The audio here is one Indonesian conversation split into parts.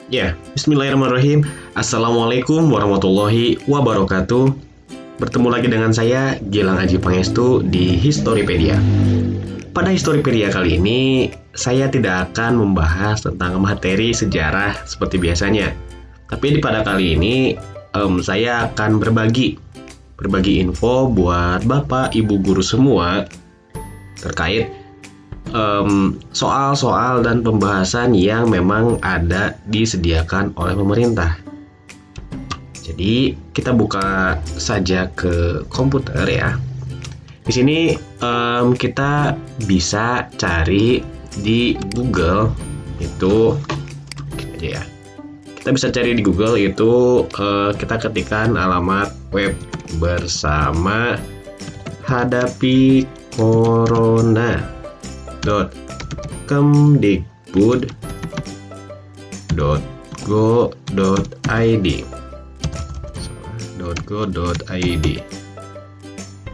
Ya, bismillahirrahmanirrahim. Assalamualaikum warahmatullahi wabarakatuh. Bertemu lagi dengan saya, Gilang Aji Pangestu di Historipedia. Pada Historipedia kali ini, saya tidak akan membahas tentang materi sejarah seperti biasanya. Tapi pada kali ini, saya akan berbagi info buat Bapak, Ibu guru semua terkait soal-soal dan pembahasan yang memang ada disediakan oleh pemerintah. Jadi kita buka saja ke komputer ya. Di sini kita bisa cari di Google itu aja ya. Kita bisa cari di Google itu kita ketikkan alamat web bersama hadapi corona .kemdikbud.go.id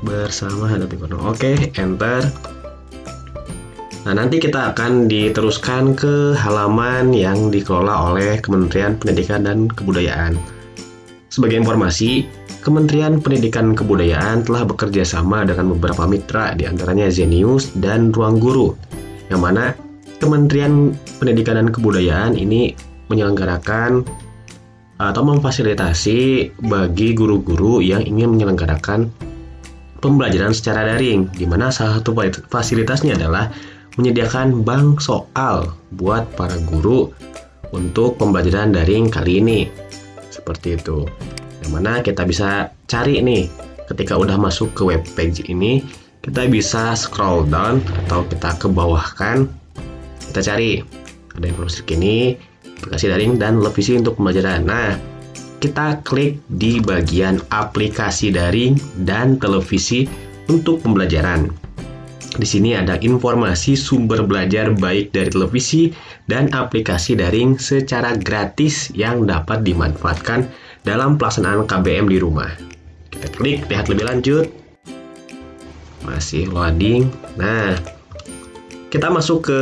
bersama hadapi corona. Oke, enter. Nah, nanti kita akan diteruskan ke halaman yang dikelola oleh Kementerian Pendidikan dan Kebudayaan. Sebagai informasi, Kementerian Pendidikan dan Kebudayaan telah bekerja sama dengan beberapa mitra, diantaranya Zenius dan Ruang Guru, yang mana Kementerian Pendidikan dan Kebudayaan ini menyelenggarakan atau memfasilitasi bagi guru-guru yang ingin menyelenggarakan pembelajaran secara daring, di mana salah satu fasilitasnya adalah menyediakan bank soal buat para guru untuk pembelajaran daring kali ini. Seperti itu. Yang mana kita bisa cari nih, ketika udah masuk ke web page ini, kita bisa scroll down atau kita ke bawah kan, kita cari ada informasi kini, aplikasi daring dan televisi untuk pembelajaran. Nah, kita klik di bagian aplikasi daring dan televisi untuk pembelajaran. Di sini ada informasi sumber belajar baik dari televisi dan aplikasi daring secara gratis yang dapat dimanfaatkan dalam pelaksanaan KBM di rumah. Kita klik, lihat lebih lanjut. Masih loading. Nah, kita masuk ke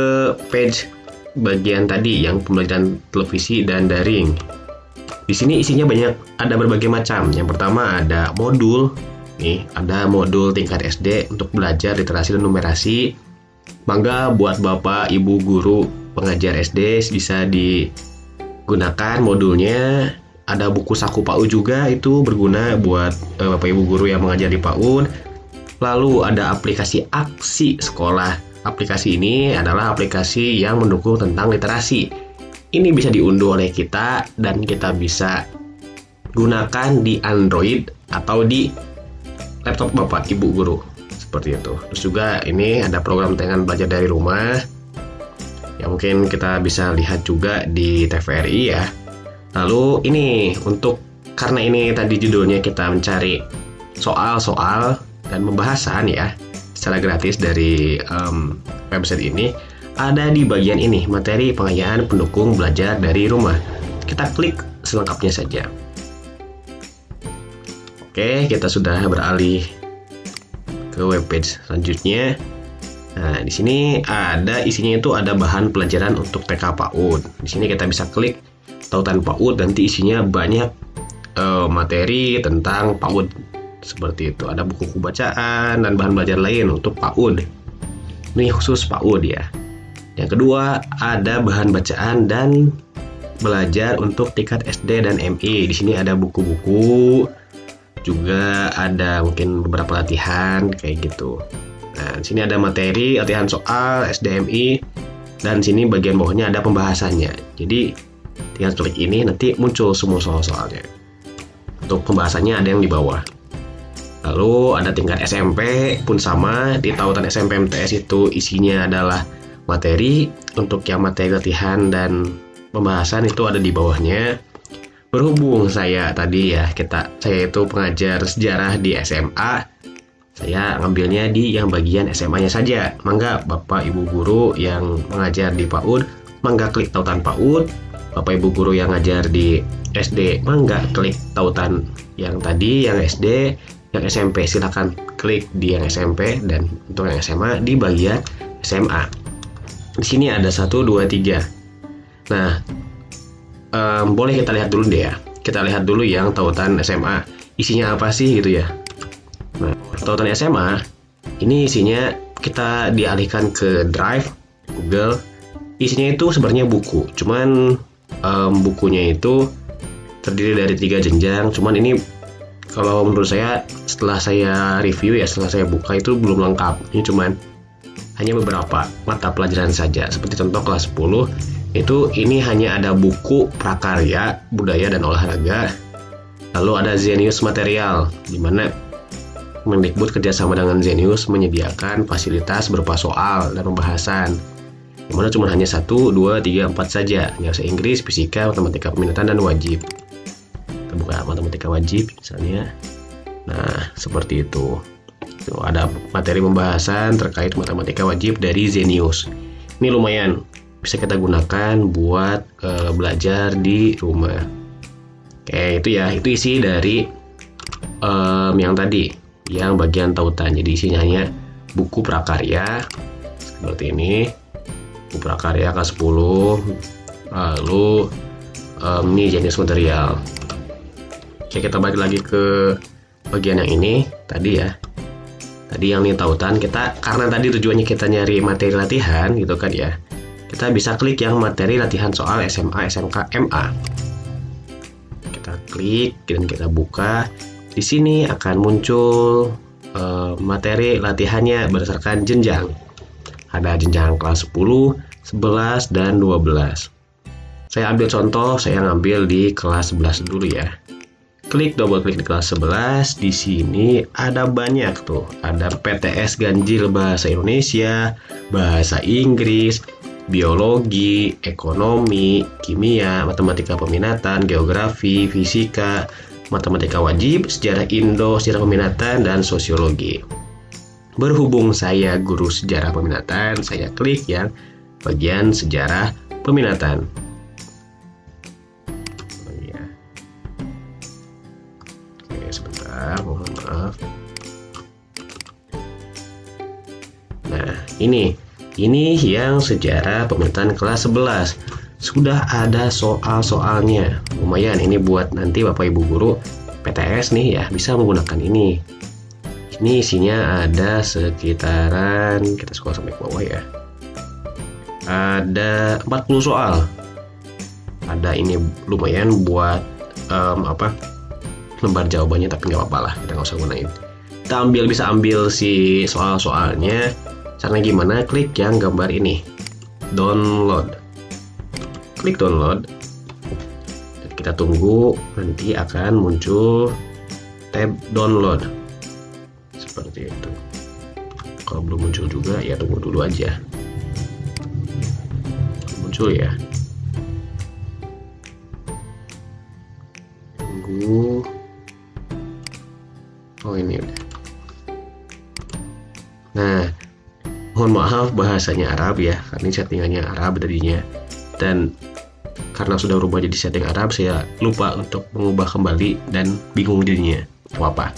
page bagian tadi yang pembelajaran televisi dan daring. Di sini isinya banyak, ada berbagai macam. Yang pertama ada modul. Nih, ada modul tingkat SD untuk belajar literasi dan numerasi. Mangga buat Bapak, Ibu guru pengajar SD bisa digunakan modulnya. Ada buku saku PAUD juga, itu berguna buat Bapak Ibu guru yang mengajar di PAUD. Lalu ada aplikasi Aksi Sekolah. Aplikasi ini adalah aplikasi yang mendukung tentang literasi. Ini bisa diunduh oleh kita dan kita bisa gunakan di Android atau di laptop Bapak Ibu guru. Seperti itu. Terus juga ini ada program tayangan belajar dari rumah yang mungkin kita bisa lihat juga di TVRI ya. Lalu ini karena ini tadi judulnya kita mencari soal-soal dan pembahasan ya secara gratis dari website ini, ada di bagian ini materi pengayaan pendukung belajar dari rumah. Kita klik selengkapnya saja. Oke, kita sudah beralih ke webpage selanjutnya. Nah, di sini ada isinya itu ada bahan pelajaran untuk TK PAUD. Di sini kita bisa klik tautan PAUD, nanti isinya banyak materi tentang PAUD seperti itu. Ada buku bacaan dan bahan belajar lain untuk PAUD. Ini khusus PAUD ya. Yang kedua ada bahan bacaan dan belajar untuk tingkat SD dan MI. Di sini ada buku-buku, juga ada mungkin beberapa latihan kayak gitu. Nah, di sini ada materi latihan soal SDMI dan sini bagian bawahnya ada pembahasannya. Jadi tinggal klik ini nanti muncul semua soal-soalnya. Untuk pembahasannya ada yang di bawah. Lalu ada tingkat SMP pun sama, di tautan SMP MTS itu isinya adalah materi. Untuk yang materi latihan dan pembahasan itu ada di bawahnya. Berhubung saya tadi ya, saya itu pengajar sejarah di SMA, saya ngambilnya di yang bagian SMA-nya saja. Mangga Bapak Ibu guru yang mengajar di PAUD, mangga klik tautan PAUD. Bapak Ibu guru yang ngajar di SD, mangga klik tautan yang tadi, yang SD, yang SMP silakan klik di yang SMP, dan untuk yang SMA di bagian SMA. Di sini ada 1, 2, 3. Nah, boleh kita lihat dulu deh ya. Kita lihat dulu yang tautan SMA. Isinya apa sih gitu ya. Nah, tautan SMA ini isinya kita dialihkan ke Drive, Google. Isinya itu sebenarnya buku. Cuman bukunya itu terdiri dari 3 jenjang. Cuman ini kalau menurut saya setelah saya review ya, setelah saya buka itu belum lengkap. Ini cuman hanya beberapa mata pelajaran saja. Seperti contoh kelas 10 itu ini hanya ada buku prakarya, budaya dan olahraga. Lalu ada Zenius material, di mana Mendikbud kerjasama dengan Zenius menyediakan fasilitas berupa soal dan pembahasan. Yang mana cuma hanya 1, 2, 3, 4 saja. Bahasa Inggris, fisika, matematika peminatan dan wajib. Kita buka matematika wajib misalnya. Nah, seperti itu. Ada materi pembahasan terkait matematika wajib dari Zenius. Ini lumayan bisa kita gunakan buat belajar di rumah. Oke, itu ya, itu isi dari yang tadi, yang bagian tautan. Jadi isinya hanya buku prakarya seperti ini, buku prakarya kelas 10, lalu ini jenis material. Oke, kita balik lagi ke bagian yang ini tadi ya. Tadi yang ini tautan, kita karena tadi tujuannya kita nyari materi latihan gitu kan ya. Kita bisa klik yang materi latihan soal SMA, SMK, MA. Kita klik dan kita buka. Di sini akan muncul materi latihannya berdasarkan jenjang. Ada jenjang kelas 10, 11, dan 12. Saya ambil contoh, saya ngambil di kelas 11 dulu ya. Klik, double klik di kelas 11. Di sini ada banyak tuh. Ada PTS ganjil bahasa Indonesia, bahasa Inggris, biologi, ekonomi, kimia, matematika peminatan, geografi, fisika, matematika wajib, sejarah Indo, sejarah peminatan, dan sosiologi. Berhubung saya guru sejarah peminatan, saya klik yang bagian sejarah peminatan. Oke, sebentar, mohon maaf. Nah, ini yang sejarah peminatan kelas 11. Sudah ada soal-soalnya. Lumayan, ini buat nanti Bapak Ibu guru PTS nih ya, bisa menggunakan ini. Ini isinya ada sekitaran, kita scroll sampai ke bawah ya. Ada 40 soal. Ada ini lumayan buat lembar jawabannya, tapi nggak apa-apa lah, kita nggak usah gunain. Kita bisa ambil si soal-soalnya. Caranya gimana? Klik yang gambar ini, download. Klik download. Dan kita tunggu, nanti akan muncul tab download. Seperti itu. Kalau belum muncul juga ya tunggu dulu aja. Muncul ya. Tunggu. Oh, ini udah. Nah, mohon maaf bahasanya Arab ya, karena ini settingannya Arab tadinya. Dan karena sudah berubah jadi setting Arab, saya lupa untuk mengubah kembali dan bingung jadinya. Apa?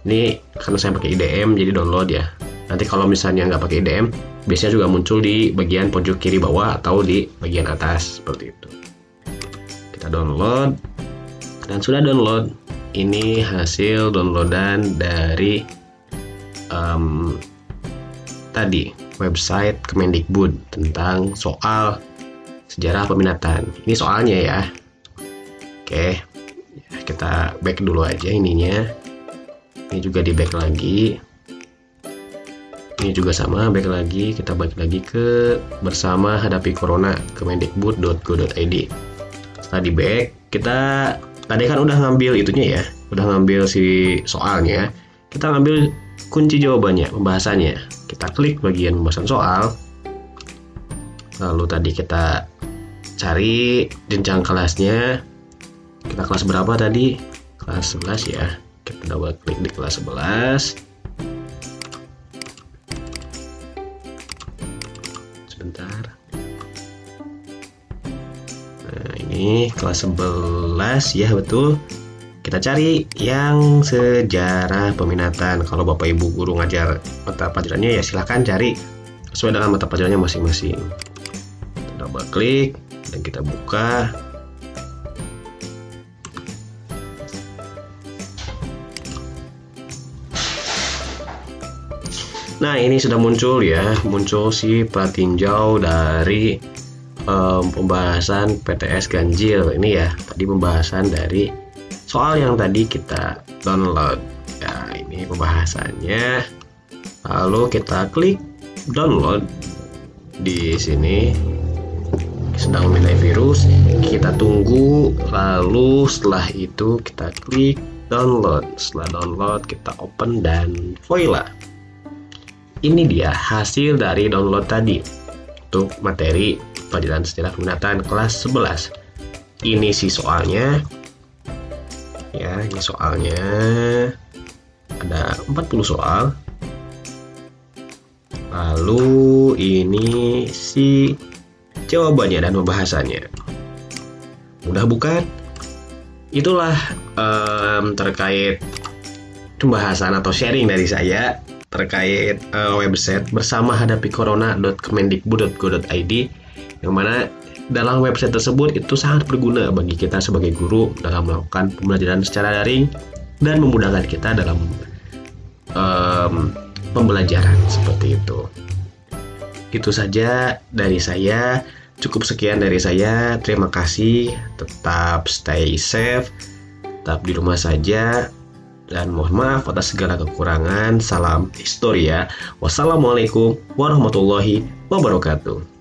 Ini karena saya pakai IDM jadi download ya. Nanti kalau misalnya nggak pakai IDM, biasanya juga muncul di bagian pojok kiri bawah atau di bagian atas seperti itu. Kita download dan sudah download. Ini hasil downloadan dari tadi website Kemendikbud tentang soal sejarah peminatan. Ini soalnya ya. Oke, kita back dulu aja ininya. Ini juga di back lagi. Ini juga sama, back lagi. Kita balik lagi ke bersama hadapi corona kemendikbud.go.id. Setelah di back, kita tadi kan udah ngambil itunya ya, udah ngambil si soalnya. Kita ngambil kunci jawabannya, pembahasannya. Kita klik bagian pembahasan soal. Lalu tadi kita cari jenjang kelasnya. Kita kelas berapa tadi? Kelas 11 ya. Kita double klik di kelas 11. Sebentar. Nah, ini kelas 11 ya, betul. Kita cari yang sejarah peminatan. Kalau Bapak Ibu guru ngajar mata pelajarannya ya silahkan cari sesuai dengan mata pelajarannya masing-masing. Kita double klik dan kita buka. Nah, ini sudah muncul ya, muncul si pratinjau dari pembahasan PTS ganjil. Ini ya, tadi pembahasan dari soal yang tadi kita download. Ya, ini pembahasannya. Lalu kita klik download di sini. Sedang memindai virus, kita tunggu, lalu setelah itu kita klik download. Setelah download kita open dan voila, ini dia hasil dari download tadi untuk materi pelajaran sejarah peminatan kelas 11. Ini sih soalnya ya, ini soalnya ada 40 soal. Lalu ini si jawabannya dan pembahasannya. Mudah bukan? Itulah terkait pembahasan atau sharing dari saya terkait website bersama hadapi corona.kemendikbud.go.id, yang mana dalam website tersebut itu sangat berguna bagi kita sebagai guru dalam melakukan pembelajaran secara daring dan memudahkan kita dalam pembelajaran seperti itu. Itu saja dari saya. Cukup sekian dari saya. Terima kasih. Tetap stay safe. Tetap di rumah saja. Dan mohon maaf atas segala kekurangan. Salam historia. Wassalamualaikum warahmatullahi wabarakatuh.